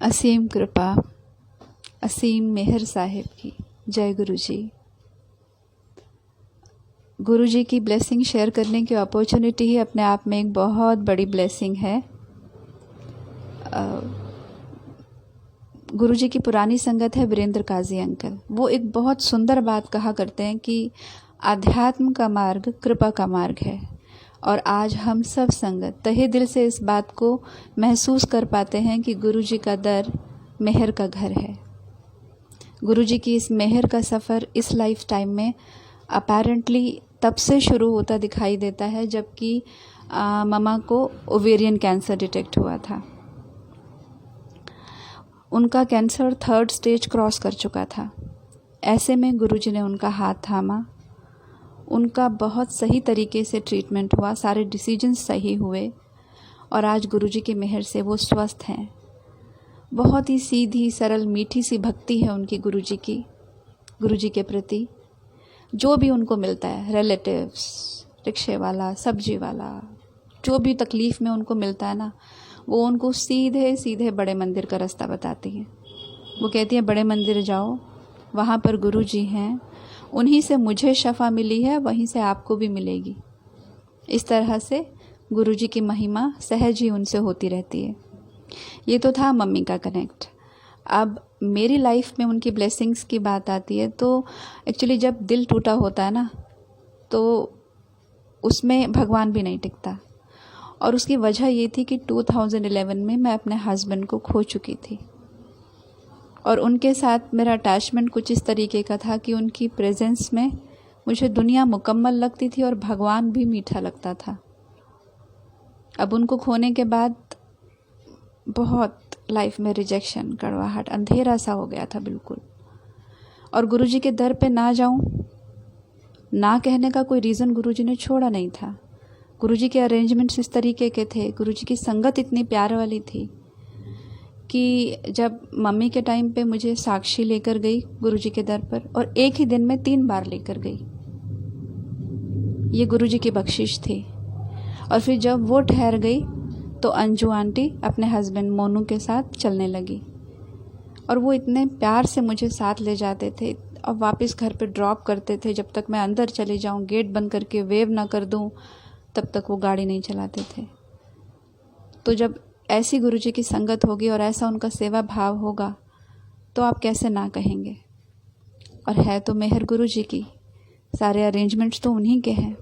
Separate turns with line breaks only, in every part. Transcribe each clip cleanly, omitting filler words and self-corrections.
असीम कृपा, असीम मेहर साहिब की जय गुरु जी। गुरु जी की ब्लेसिंग शेयर करने की अपॉर्चुनिटी ही अपने आप में एक बहुत बड़ी ब्लेसिंग है। गुरु जी की पुरानी संगत है वीरेंद्र काजी अंकल। वो एक बहुत सुंदर बात कहा करते हैं कि आध्यात्म का मार्ग कृपा का मार्ग है। और आज हम सब संगत तहे दिल से इस बात को महसूस कर पाते हैं कि गुरु जी का दर मेहर का घर है। गुरु जी की इस मेहर का सफ़र इस लाइफ टाइम में अपैरेंटली तब से शुरू होता दिखाई देता है जबकि ममा को ओवेरियन कैंसर डिटेक्ट हुआ था। उनका कैंसर 3rd स्टेज क्रॉस कर चुका था। ऐसे में गुरुजी ने उनका हाथ थामा, उनका बहुत सही तरीके से ट्रीटमेंट हुआ, सारे डिसीजंस सही हुए और आज गुरुजी की मेहर से वो स्वस्थ हैं। बहुत ही सीधी सरल मीठी सी भक्ति है उनकी गुरुजी की, गुरुजी के प्रति। जो भी उनको मिलता है, रिलेटिव्स, रिक्शे वाला, सब्जी वाला, जो भी तकलीफ़ में उनको मिलता है ना, वो उनको सीधे सीधे बड़े मंदिर का रास्ता बताती हैं। वो कहती हैं बड़े मंदिर जाओ, वहाँ पर गुरु जी हैं, उन्हीं से मुझे शफ़ा मिली है, वहीं से आपको भी मिलेगी। इस तरह से गुरु जी की महिमा सहज ही उनसे होती रहती है। ये तो था मम्मी का कनेक्ट। अब मेरी लाइफ में उनकी ब्लेसिंग्स की बात आती है तो एक्चुअली जब दिल टूटा होता है ना, तो उसमें भगवान भी नहीं टिकता। और उसकी वजह ये थी कि 2011 में मैं अपने हस्बैंड को खो चुकी थी और उनके साथ मेरा अटैचमेंट कुछ इस तरीके का था कि उनकी प्रेजेंस में मुझे दुनिया मुकम्मल लगती थी और भगवान भी मीठा लगता था। अब उनको खोने के बाद बहुत लाइफ में रिजेक्शन, कड़वाहट, अंधेरा सा हो गया था बिल्कुल। और गुरुजी के दर पे ना जाऊं, ना कहने का कोई रीज़न गुरुजी ने छोड़ा नहीं था। गुरुजी के अरेंजमेंट्स इस तरीके के थे, गुरुजी की संगत इतनी प्यार वाली थी कि जब मम्मी के टाइम पे मुझे साक्षी लेकर गई गुरुजी के दर पर और एक ही दिन में 3 बार लेकर गई, ये गुरुजी की बख्शिश थी। और फिर जब वो ठहर गई तो अंजू आंटी अपने हस्बैंड मोनू के साथ चलने लगी और वो इतने प्यार से मुझे साथ ले जाते थे और वापस घर पे ड्रॉप करते थे। जब तक मैं अंदर चली जाऊं, गेट बंद करके वेव ना कर दूं, तब तक वो गाड़ी नहीं चलाते थे। तो जब ऐसी गुरुजी की संगत होगी और ऐसा उनका सेवा भाव होगा तो आप कैसे ना कहेंगे। और है तो मेहर गुरुजी की, सारे अरेंजमेंट्स तो उन्हीं के हैं।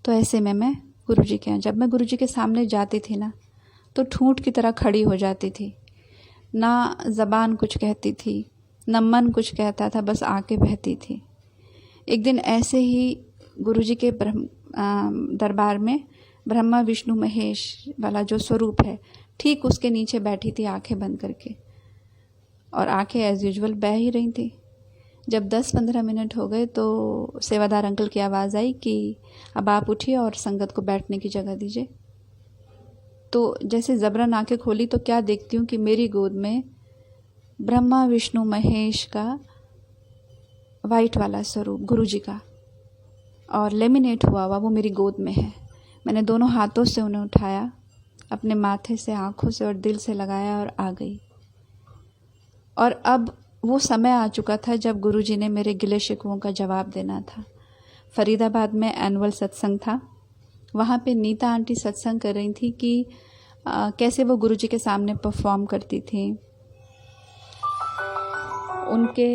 तो ऐसे में मैं गुरुजी के यहाँ, जब मैं गुरुजी के सामने जाती थी ना, तो ठूंठ की तरह खड़ी हो जाती थी। ना ज़बान कुछ कहती थी, न मन कुछ कहता था, बस आंखें बहती थी। एक दिन ऐसे ही गुरुजी के दरबार में ब्रह्मा विष्णु महेश वाला जो स्वरूप है, ठीक उसके नीचे बैठी थी आंखें बंद करके और आंखें एज यूजुअल बह ही रही थी। जब 10-15 मिनट हो गए तो सेवादार अंकल की आवाज़ आई कि अब आप उठिए और संगत को बैठने की जगह दीजिए। तो जैसे ज़बरन आंखें खोली तो क्या देखती हूँ कि मेरी गोद में ब्रह्मा विष्णु महेश का वाइट वाला स्वरूप गुरुजी का और लेमिनेट हुआ हुआ वो मेरी गोद में है। मैंने दोनों हाथों से उन्हें उठाया, अपने माथे से, आँखों से और दिल से लगाया और आ गई। और अब वो समय आ चुका था जब गुरुजी ने मेरे गिले शिकवों का जवाब देना था। फरीदाबाद में एनुअल सत्संग था, वहाँ पे नीता आंटी सत्संग कर रही थी कि कैसे वो गुरुजी के सामने परफॉर्म करती थी। उनके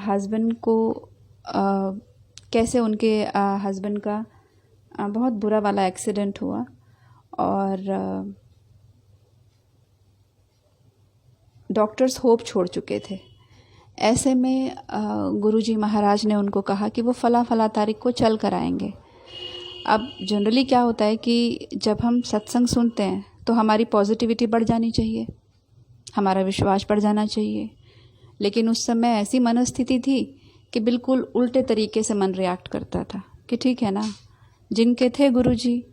हस्बैंड को कैसे उनके हस्बैंड का बहुत बुरा वाला एक्सीडेंट हुआ और डॉक्टर्स होप छोड़ चुके थे। ऐसे में गुरुजी महाराज ने उनको कहा कि वो फला तारीख को चल कर आएंगे। अब जनरली क्या होता है कि जब हम सत्संग सुनते हैं तो हमारी पॉजिटिविटी बढ़ जानी चाहिए, हमारा विश्वास बढ़ जाना चाहिए। लेकिन उस समय ऐसी मनस्थिति थी कि बिल्कुल उल्टे तरीके से मन रिएक्ट करता था कि ठीक है ना, जिनके थे गुरुजी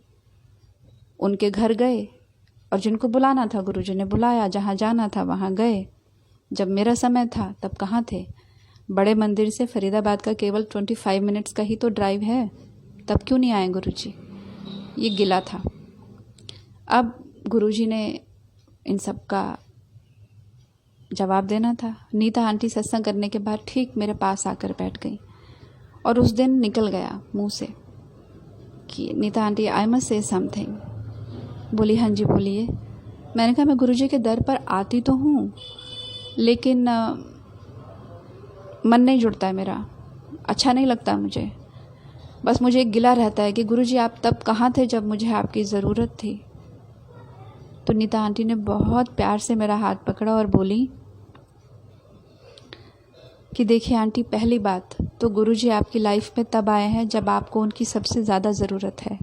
उनके घर गए और जिनको बुलाना था गुरुजी ने बुलाया, जहाँ जाना था वहाँ गए। जब मेरा समय था तब कहाँ थे। बड़े मंदिर से फरीदाबाद का केवल 25 मिनट्स का ही तो ड्राइव है, तब क्यों नहीं आए गुरुजी। ये गिला था। अब गुरुजी ने इन सब का जवाब देना था। नीता आंटी सत्संग करने के बाद ठीक मेरे पास आकर बैठ गई और उस दिन निकल गया मुंह से कि Nita aunty I must say something. बोली हाँ जी बोलिए। मैंने कहा मैं गुरुजी के दर पर आती तो हूँ लेकिन मन नहीं जुड़ता है मेरा, अच्छा नहीं लगता मुझे। बस मुझे एक गिला रहता है कि गुरुजी आप तब कहाँ थे जब मुझे आपकी ज़रूरत थी। तो नीता आंटी ने बहुत प्यार से मेरा हाथ पकड़ा और बोली कि देखिए आंटी, पहली बात तो गुरुजी आपकी लाइफ में तब आए हैं जब आपको उनकी सबसे ज़्यादा ज़रूरत है,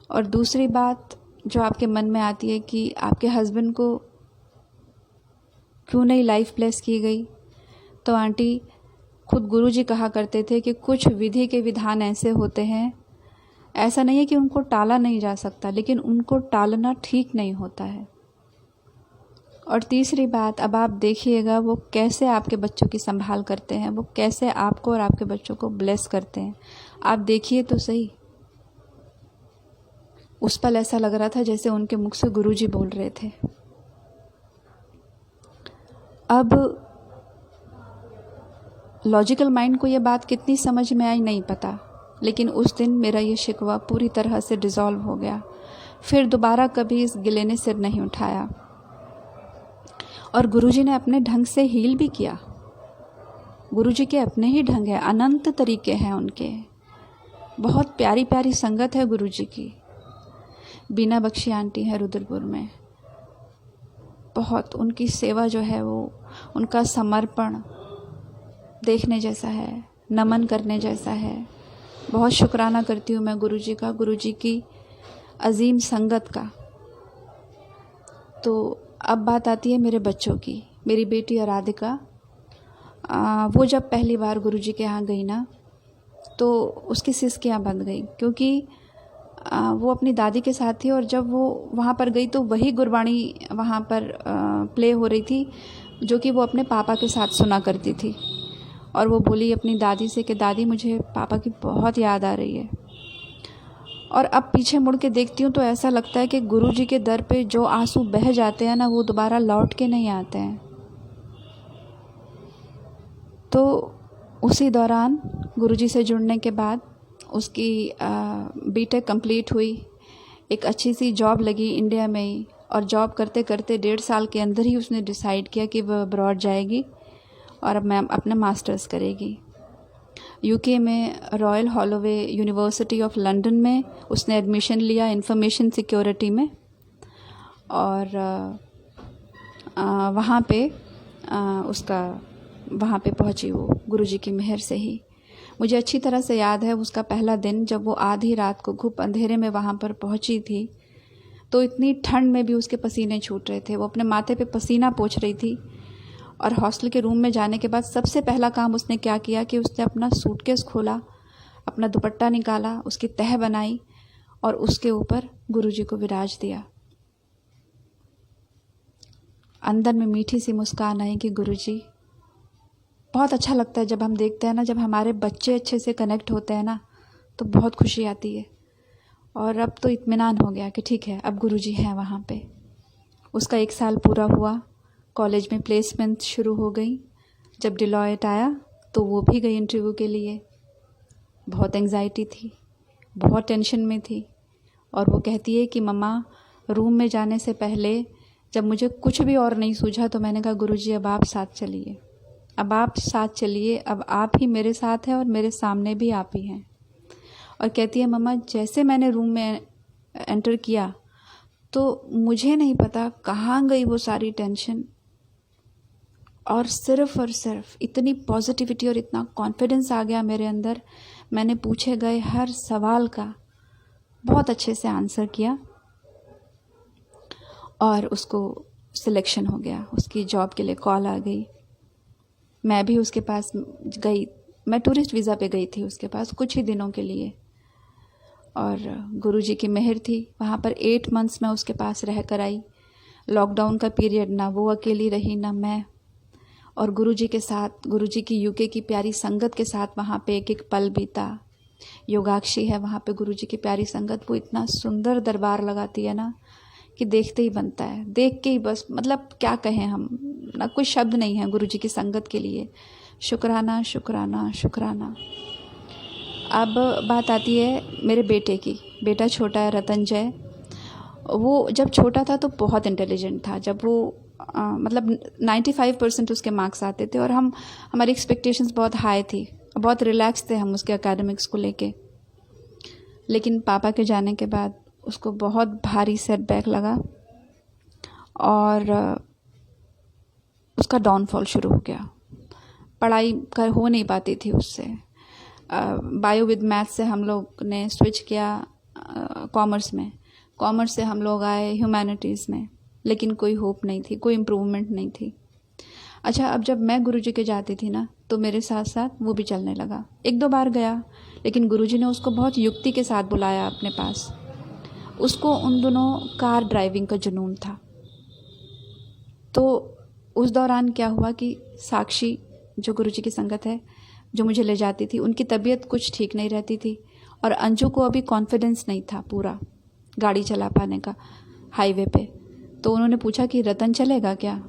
और दूसरी बात जो आपके मन में आती है कि आपके हस्बैंड को क्यों नहीं लाइफ ब्लेस की गई, तो आंटी खुद गुरुजी कहा करते थे कि कुछ विधि के विधान ऐसे होते हैं, ऐसा नहीं है कि उनको टाला नहीं जा सकता, लेकिन उनको टालना ठीक नहीं होता है। और तीसरी बात, अब आप देखिएगा वो कैसे आपके बच्चों की संभाल करते हैं, वो कैसे आपको और आपके बच्चों को ब्लेस करते हैं। आप देखिए तो सही। उस पल ऐसा लग रहा था जैसे उनके मुख से गुरुजी बोल रहे थे। अब लॉजिकल माइंड को ये बात कितनी समझ में आई नहीं पता, लेकिन उस दिन मेरा ये शिकवा पूरी तरह से डिसॉल्व हो गया। फिर दोबारा कभी इस गिले ने सिर नहीं उठाया और गुरुजी ने अपने ढंग से हील भी किया। गुरुजी के अपने ही ढंग है, अनंत तरीके हैं उनके। बहुत प्यारी प्यारी संगत है गुरुजी की। बीना बख्शी आंटी है रुद्रपुर में, बहुत उनकी सेवा जो है वो, उनका समर्पण देखने जैसा है, नमन करने जैसा है। बहुत शुक्राना करती हूँ मैं गुरुजी का, गुरुजी की अजीम संगत का। तो अब बात आती है मेरे बच्चों की। मेरी बेटी आराधिका, वो जब पहली बार गुरुजी के यहाँ गई ना, तो उसकी सिसकियाँ बंद गई, क्योंकि वो अपनी दादी के साथ थी और जब वो वहाँ पर गई तो वही गुरबाणी वहाँ पर प्ले हो रही थी जो कि वो अपने पापा के साथ सुना करती थी। और वो बोली अपनी दादी से कि दादी मुझे पापा की बहुत याद आ रही है। और अब पीछे मुड़ के देखती हूँ तो ऐसा लगता है कि गुरुजी के दर पे जो आंसू बह जाते हैं ना, वो दोबारा लौट के नहीं आते हैं। तो उसी दौरान गुरुजी से जुड़ने के बाद उसकी बीटेक कंप्लीट हुई, एक अच्छी सी जॉब लगी इंडिया में ही, और जॉब करते करते 1.5 साल के अंदर ही उसने डिसाइड किया कि वह अब्रॉड जाएगी और अब मैम अपना मास्टर्स करेगी। यूके में royal Holloway university of London में उसने एडमिशन लिया इंफॉर्मेशन सिक्योरिटी में, और वहाँ पे पहुँची वो गुरुजी की मेहर से ही। मुझे अच्छी तरह से याद है उसका पहला दिन जब वो आधी रात को घुप अंधेरे में वहाँ पर पहुँची थी, तो इतनी ठंड में भी उसके पसीने छूट रहे थे। वो अपने माथे पे पसीना पोंछ रही थी। और हॉस्टल के रूम में जाने के बाद सबसे पहला काम उसने क्या किया कि उसने अपना सूटकेस खोला, अपना दुपट्टा निकाला, उसकी तह बनाई और उसके ऊपर गुरुजी को विराज दिया। अंदर में मीठी सी मुस्कान आई कि गुरुजी, बहुत अच्छा लगता है जब हम देखते हैं ना, जब हमारे बच्चे अच्छे से कनेक्ट होते हैं ना, तो बहुत खुशी आती है। और अब तो इत्मीनान हो गया कि ठीक है, अब गुरुजी हैं वहाँ पे। उसका 1 साल पूरा हुआ, कॉलेज में प्लेसमेंट शुरू हो गई। जब डिलॉयट आया तो वो भी गई इंटरव्यू के लिए। बहुत एंग्जाइटी थी, बहुत टेंशन में थी, और वो कहती है कि मम्मा रूम में जाने से पहले जब मुझे कुछ भी और नहीं सूझा तो मैंने कहा गुरुजी अब आप साथ चलिए, अब आप साथ चलिए, अब आप ही मेरे साथ हैं और मेरे सामने भी आप ही हैं। और कहती है मम्मा जैसे मैंने रूम में एंटर किया तो मुझे नहीं पता कहाँ गई वो सारी टेंशन, और सिर्फ इतनी पॉजिटिविटी और इतना कॉन्फिडेंस आ गया मेरे अंदर। मैंने पूछे गए हर सवाल का बहुत अच्छे से आंसर किया और उसको सिलेक्शन हो गया, उसकी जॉब के लिए कॉल आ गई। मैं भी उसके पास गई, मैं टूरिस्ट वीज़ा पे गई थी उसके पास कुछ ही दिनों के लिए, और गुरुजी की मेहर थी। वहाँ पर 8 मंथ्स मैं उसके पास रह कर आई। लॉकडाउन का पीरियड, ना वो अकेली रही ना मैं, और गुरुजी के साथ, गुरुजी की यूके की प्यारी संगत के साथ वहाँ पे एक एक पल बीता। योगाक्षी है वहाँ पे गुरुजी की प्यारी संगत, वो इतना सुंदर दरबार लगाती है ना कि देखते ही बनता है, देख के ही बस, मतलब क्या कहें हम, ना कोई शब्द नहीं है गुरुजी की संगत के लिए। शुक्राना शुक्राना शुक्राना। अब बात आती है मेरे बेटे की। बेटा छोटा है, रतनजय। वो जब छोटा था तो बहुत इंटेलिजेंट था। जब वो मतलब 95% उसके मार्क्स आते थे और हमारी एक्सपेक्टेशंस बहुत हाई थी, बहुत रिलैक्स थे हम उसके एकेडमिक्स को लेके। लेकिन पापा के जाने के बाद उसको बहुत भारी सेटबैक लगा और उसका डाउनफॉल शुरू हो गया। पढ़ाई कर हो नहीं पाती थी उससे। बायो विद मैथ से हम लोग ने स्विच किया कॉमर्स में, कॉमर्स से हम लोग आए ह्यूमैनिटीज़ में, लेकिन कोई होप नहीं थी, कोई इम्प्रूवमेंट नहीं थी। अच्छा, अब जब मैं गुरुजी के जाती थी ना तो मेरे साथ साथ वो भी चलने लगा। 1-2 बार गया, लेकिन गुरुजी ने उसको बहुत युक्ति के साथ बुलाया अपने पास। उसको उन दिनों कार ड्राइविंग का जुनून था। तो उस दौरान क्या हुआ कि साक्षी जो गुरुजी की संगत है, जो मुझे ले जाती थी, उनकी तबीयत कुछ ठीक नहीं रहती थी और अंजू को अभी कॉन्फिडेंस नहीं था पूरा गाड़ी चला पाने का हाईवे पे। तो उन्होंने पूछा कि रतन चलेगा क्या,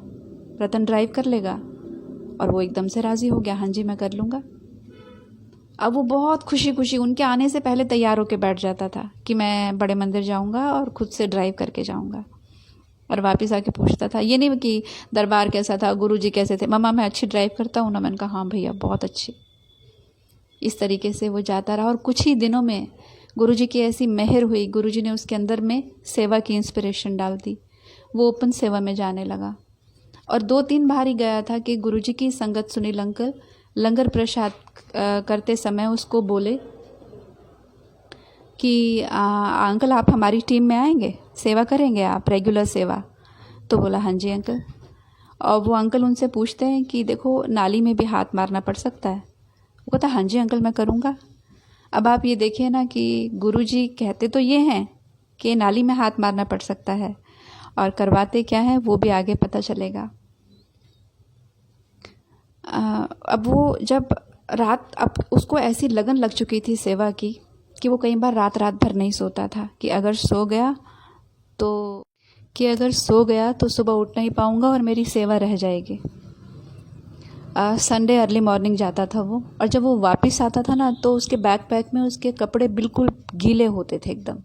रतन ड्राइव कर लेगा? और वो एकदम से राज़ी हो गया, हाँ जी मैं कर लूँगा। अब वो बहुत खुशी खुशी उनके आने से पहले तैयार होकर बैठ जाता था कि मैं बड़े मंदिर जाऊँगा और खुद से ड्राइव करके जाऊँगा। और वापस आके पूछता था, ये नहीं कि दरबार कैसा था, गुरुजी कैसे थे, मम्मा मैं अच्छी ड्राइव करता हूँ ना। मैंने कहा हाँ भैया बहुत अच्छी। इस तरीके से वो जाता रहा और कुछ ही दिनों में गुरुजी की ऐसी मेहर हुई, गुरुजी ने उसके अंदर में सेवा की इंस्पिरेशन डाल दी। वो ओपन सेवा में जाने लगा और 2-3 बार ही गया था कि गुरुजी की संगत सुनील अंकल लंगर प्रसाद करते समय उसको बोले कि अंकल आप हमारी टीम में आएंगे, सेवा करेंगे आप, रेगुलर सेवा? तो बोला हाँ जी अंकल। और वो अंकल उनसे पूछते हैं कि देखो नाली में भी हाथ मारना पड़ सकता है। वो कहता हाँ जी अंकल मैं करूँगा। अब आप ये देखिए ना कि गुरुजी कहते तो ये हैं कि नाली में हाथ मारना पड़ सकता है और करवाते क्या है वो भी आगे पता चलेगा। अब वो जब रात, अब उसको ऐसी लगन लग चुकी थी सेवा की कि वो कई बार रात भर नहीं सोता था कि अगर सो गया तो सुबह उठ नहीं पाऊँगा और मेरी सेवा रह जाएगी। संडे अर्ली मॉर्निंग जाता था वो, और जब वो वापस आता था ना तो उसके बैकपैक में उसके कपड़े बिल्कुल गीले होते थे एकदम।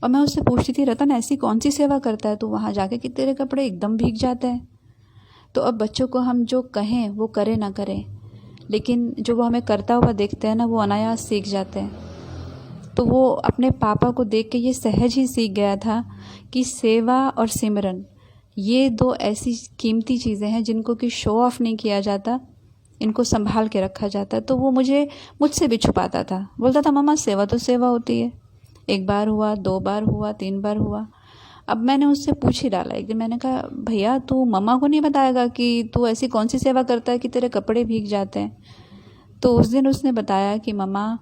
और मैं उससे पूछती थी, रतन ऐसी कौन सी सेवा करता है तू वहाँ जाके कि तेरे कपड़े एकदम भीग जाते हैं? तो अब बच्चों को हम जो कहें वो करें ना करें, लेकिन जो वो हमें करता हुआ देखते हैं ना वो अनायास सीख जाते हैं। तो वो अपने पापा को देख के ये सहज ही सीख गया था कि सेवा और सिमरन ये 2 ऐसी कीमती चीज़ें हैं जिनको कि शो ऑफ नहीं किया जाता, इनको संभाल के रखा जाता है। तो वो मुझसे भी छुपाता था, बोलता था मम्मा सेवा तो सेवा होती है। 1 बार हुआ, 2 बार हुआ, 3 बार हुआ। अब मैंने उससे पूछ ही डाला एक दिन, मैंने कहा भैया तू मम्मा को नहीं बताएगा कि तू ऐसी कौन सी सेवा करता है कि तेरे कपड़े भीग जाते हैं? तो उस दिन उसने बताया कि मम्मा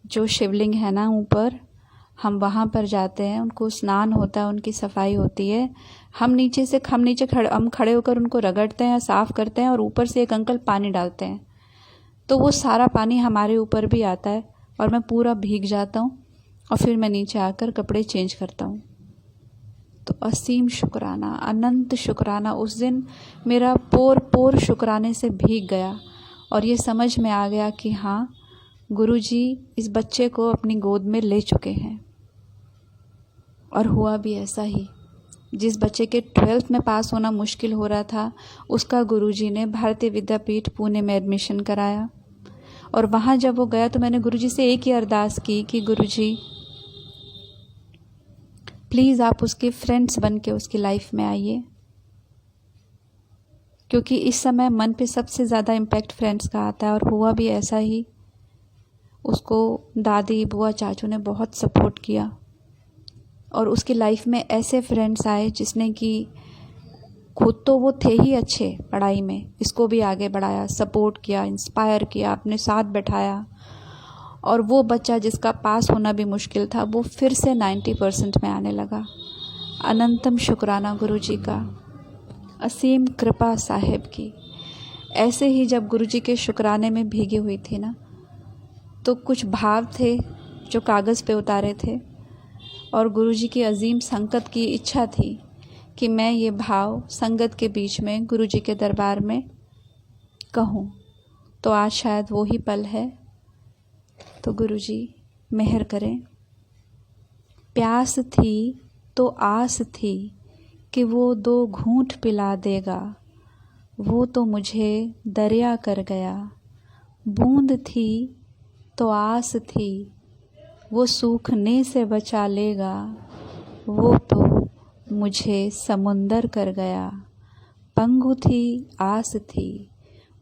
जो शिवलिंग है ना ऊपर, हम वहाँ पर जाते हैं, उनको स्नान होता है, उनकी सफाई होती है, हम खड़े होकर उनको रगड़ते हैं, साफ़ करते हैं और ऊपर से एक अंकल पानी डालते हैं, तो वो सारा पानी हमारे ऊपर भी आता है और मैं पूरा भीग जाता हूँ और फिर मैं नीचे आकर कपड़े चेंज करता हूँ। तो असीम शुक्राना, अनंत शुक्राना। उस दिन मेरा पोर शुक्राने से भीग गया और ये समझ में आ गया कि हाँ गुरुजी इस बच्चे को अपनी गोद में ले चुके हैं। और हुआ भी ऐसा ही। जिस बच्चे के 12th में पास होना मुश्किल हो रहा था, उसका गुरुजी ने भारतीय विद्यापीठ पुणे में एडमिशन कराया। और वहाँ जब वो गया तो मैंने गुरुजी से एक ही अरदास की कि गुरुजी प्लीज़ आप उसके फ्रेंड्स बन के उसकी लाइफ में आइए, क्योंकि इस समय मन पे सबसे ज़्यादा इम्पैक्ट फ्रेंड्स का आता है। और हुआ भी ऐसा ही। उसको दादी बुआ चाचू ने बहुत सपोर्ट किया और उसकी लाइफ में ऐसे फ्रेंड्स आए जिसने कि खुद तो वो थे ही अच्छे पढ़ाई में, इसको भी आगे बढ़ाया, सपोर्ट किया, इंस्पायर किया, अपने साथ बैठाया। और वो बच्चा जिसका पास होना भी मुश्किल था वो फिर से 90% में आने लगा। अनंतम शुक्राना गुरुजी का, असीम कृपा साहिब की। ऐसे ही जब गुरुजी के शुक्राने में भीगी हुई थी ना, तो कुछ भाव थे जो कागज़ पे उतारे थे, और गुरुजी की अजीम संगत की इच्छा थी कि मैं ये भाव संगत के बीच में गुरुजी के दरबार में कहूँ। तो आज शायद वो ही पल है। तो गुरुजी मेहर करें। प्यास थी तो आस थी कि वो 2 घूंट पिला देगा, वो तो मुझे दरिया कर गया। बूंद थी तो आस थी वो सूखने से बचा लेगा, वो तो मुझे समुंदर कर गया। पंगु थी आस थी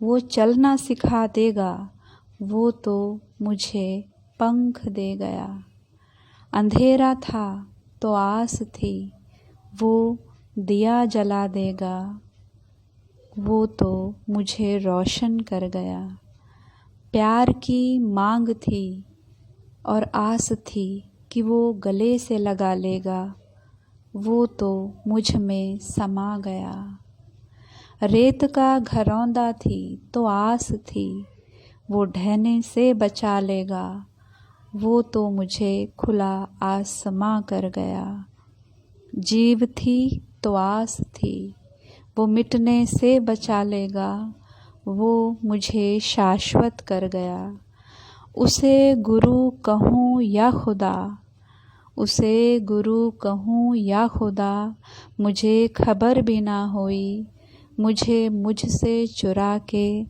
वो चलना सिखा देगा, वो तो मुझे पंख दे गया। अंधेरा था तो आस थी वो दिया जला देगा, वो तो मुझे रोशन कर गया। प्यार की मांग थी और आस थी कि वो गले से लगा लेगा, वो तो मुझ में समा गया। रेत का घरौंदा थी तो आस थी वो ढहने से बचा लेगा, वो तो मुझे खुला आसमां कर गया। जीव थी तो आस थी वो मिटने से बचा लेगा, वो मुझे शाश्वत कर गया। उसे गुरु कहूँ या खुदा, उसे गुरु कहूँ या खुदा, मुझे खबर भी ना हुई, मुझे मुझसे चुरा के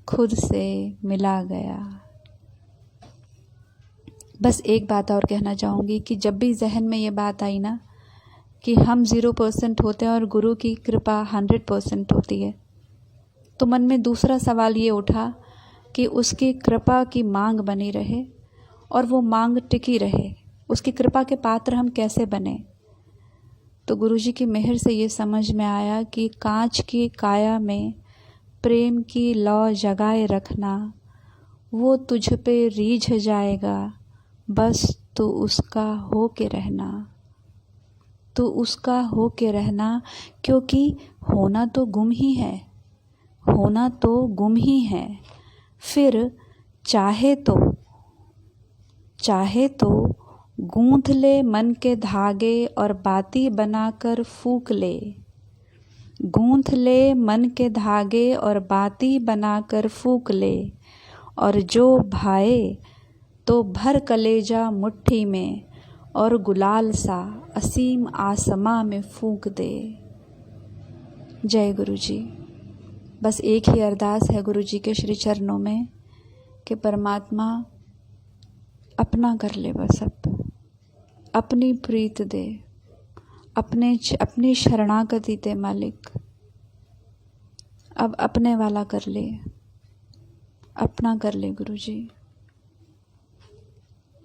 खुद से मिला गया। बस एक बात और कहना चाहूँगी कि जब भी जहन में ये बात आई ना कि हम 0% होते हैं और गुरु की कृपा 100% होती है, तो मन में दूसरा सवाल ये उठा कि उसकी कृपा की मांग बनी रहे और वो मांग टिकी रहे, उसकी कृपा के पात्र हम कैसे बने। तो गुरुजी की मेहर से ये समझ में आया कि कांच की काया में प्रेम की लौ जगाए रखना, वो तुझ पे रीझ जाएगा, बस तू उसका हो के रहना, तू उसका हो के रहना। क्योंकि होना तो गुम ही है, होना तो गुम ही है। फिर चाहे तो गूंथ ले मन के धागे और बाती बनाकर फूक ले, गूंथ ले मन के धागे और बाती बनाकर फूक ले। और जो भाए तो भर कलेजा मुट्ठी में और गुलाल सा असीम आसमां में फूंक दे। जय गुरुजी। बस एक ही अरदास है गुरुजी के श्री चरणों में कि परमात्मा अपना कर ले, बस अब अपनी प्रीत दे, अपनी शरणागति दे मालिक। अब अपने वाला कर ले, अपना कर ले गुरुजी।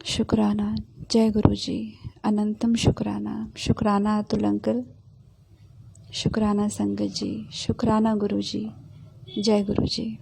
शुक्राना। जय गुरुजी। अनंतम शुक्राना। शुक्राना अतुल अंकल, शुक्राना संगत जी, शुक्राना गुरुजी। जय गुरुजी।